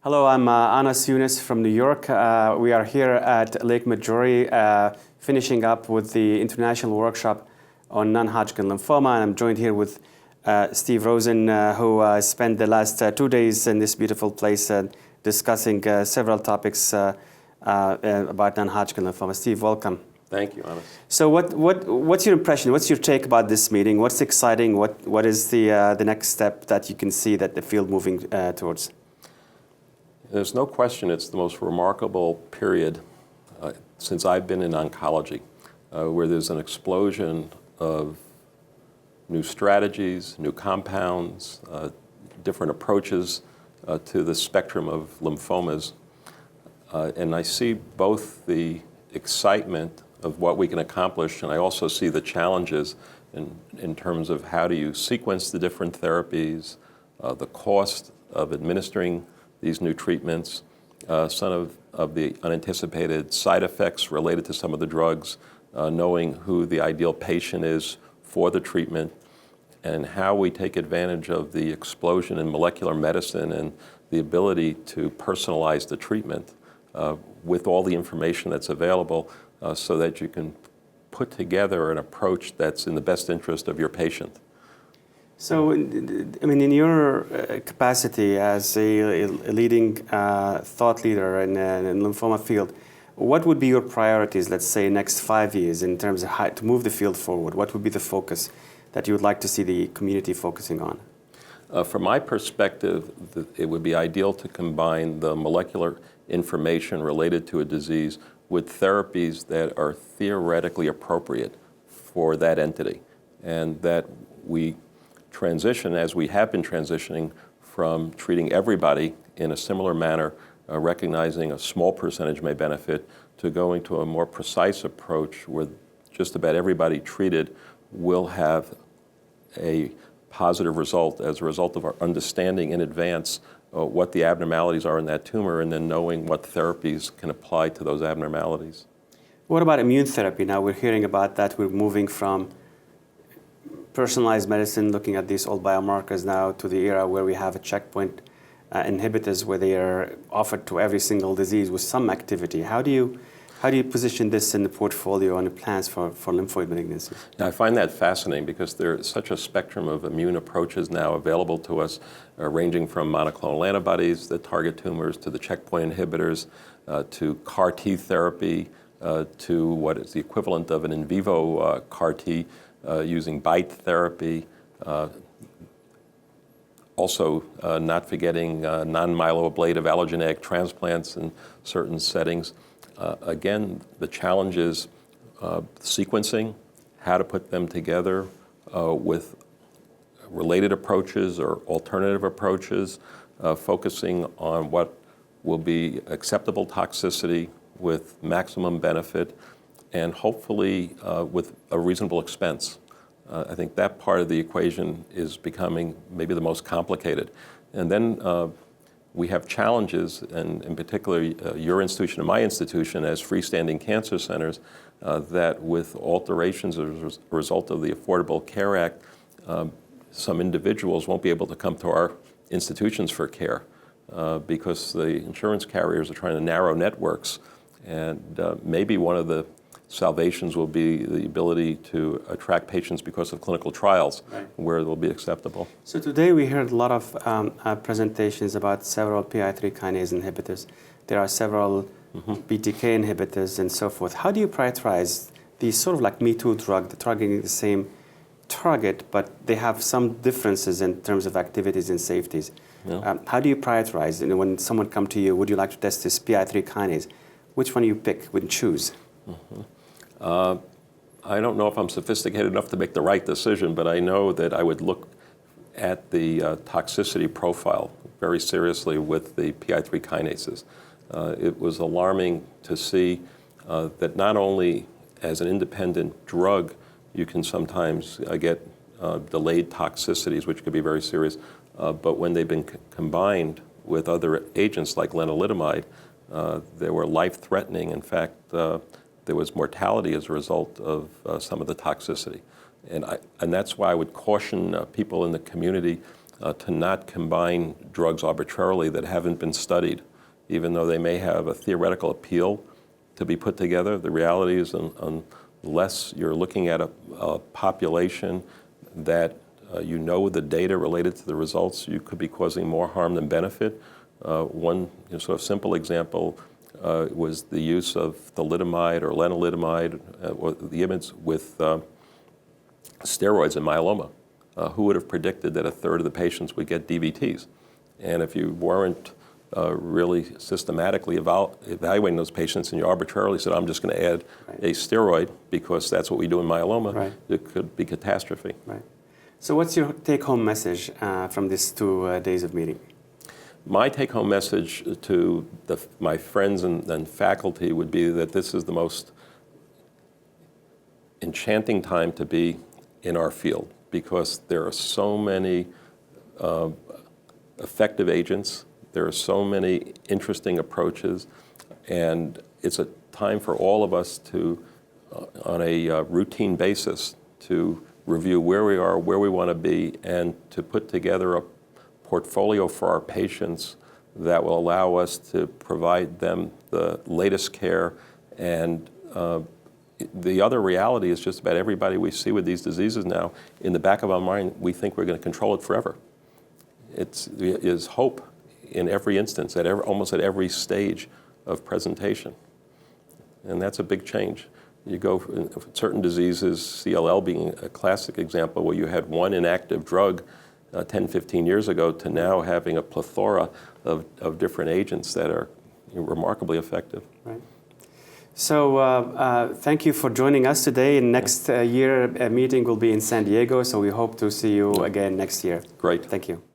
Hello, I'm Younes from New York. We are here at Lake Majori finishing up with the international workshop on non-Hodgkin lymphoma, and I'm joined here with Steve Rosen, who spent the last 2 days in this beautiful place discussing several topics about non-Hodgkin lymphoma. Steve, welcome. Thank you, Younes. So what's your impression? What's your take about this meeting? What's exciting? What is the next step that you can see that the field moving towards? There's no question it's the most remarkable period since I've been in oncology, where there's an explosion of new strategies, new compounds, different approaches to the spectrum of lymphomas. And I see both the excitement of what we can accomplish, and I also see the challenges in terms of how do you sequence the different therapies, the cost of administering these new treatments, some of the unanticipated side effects related to some of the drugs, knowing who the ideal patient is for the treatment, and how we take advantage of the explosion in molecular medicine and the ability to personalize the treatment with all the information that's available so that you can put together an approach that's in the best interest of your patient. So, I mean, in your capacity as a leading thought leader in the lymphoma field, what would be your priorities, let's say, next 5 years in terms of how to move the field forward? What would be the focus that you would like to see the community focusing on? From my perspective, it would be ideal to combine the molecular information related to a disease with therapies that are theoretically appropriate for that entity, and that we transition, as we have been transitioning, from treating everybody in a similar manner, recognizing a small percentage may benefit, to going to a more precise approach where just about everybody treated will have a positive result as a result of our understanding in advance what the abnormalities are in that tumor, and then knowing what therapies can apply to those abnormalities. What about immune therapy? Now we're hearing about that. We're moving from personalized medicine, looking at these old biomarkers, now to the era where we have a checkpoint inhibitors where they are offered to every single disease with some activity. How do you position this in the portfolio and the plans for lymphoid malignancies? Now, I find that fascinating because there's such a spectrum of immune approaches now available to us, ranging from monoclonal antibodies that target tumors to the checkpoint inhibitors, to CAR T therapy, to what is the equivalent of an in vivo CAR T, using BiTE therapy, also not forgetting non-myeloablative allogeneic transplants in certain settings. Again, the challenge is sequencing, how to put them together with related approaches or alternative approaches, focusing on what will be acceptable toxicity with maximum benefit, and hopefully with a reasonable expense. I think that part of the equation is becoming maybe the most complicated. And then we have challenges, and in particular your institution and my institution as freestanding cancer centers, that with alterations as a result of the Affordable Care Act, some individuals won't be able to come to our institutions for care because the insurance carriers are trying to narrow networks. And maybe one of the salvations will be the ability to attract patients because of clinical trials, right, where it will be acceptable. So today we heard a lot of presentations about several PI3 kinase inhibitors. There are several BTK inhibitors and so forth. How do you prioritize these sort of like Me Too drug, the targeting the same target, but they have some differences in terms of activities and safeties? Yeah. How do you prioritize? You know, when someone comes to you, would you like to test this PI3 kinase? Which one do you pick and choose? I don't know if I'm sophisticated enough to make the right decision, but I know that I would look at the toxicity profile very seriously with the PI3 kinases. It was alarming to see that not only as an independent drug you can sometimes get delayed toxicities, which could be very serious, but when they've been combined with other agents like lenalidomide, they were life-threatening. In fact, there was mortality as a result of some of the toxicity. And that's why I would caution people in the community to not combine drugs arbitrarily that haven't been studied, even though they may have a theoretical appeal to be put together. The reality is unless you're looking at a population that you know the data related to the results, you could be causing more harm than benefit. One sort of simple example was the use of thalidomide or lenalidomide, or the IMiDs with steroids in myeloma. Who would have predicted that a third of the patients would get DVTs? And if you weren't really systematically evaluating those patients and you arbitrarily said, I'm just going to add a steroid because that's what we do in myeloma, it could be catastrophe. Right. So what's your take-home message from these 2 days of meeting? My take-home message to my friends and faculty would be that this is the most enchanting time to be in our field, because there are so many effective agents, there are so many interesting approaches, and it's a time for all of us to, on a routine basis, to review where we are, where we want to be, and to put together a portfolio for our patients that will allow us to provide them the latest care. And the other reality is just about everybody we see with these diseases now, in the back of our mind, we think we're going to control it forever. It is hope in every instance, almost at every stage of presentation. And that's a big change. You go for certain diseases, CLL being a classic example, where you had one inactive drug 10, 15 years ago, to now having a plethora of different agents that are remarkably effective. Right. So thank you for joining us today. Next year, a meeting will be in San Diego, so we hope to see you again next year. Great. Thank you.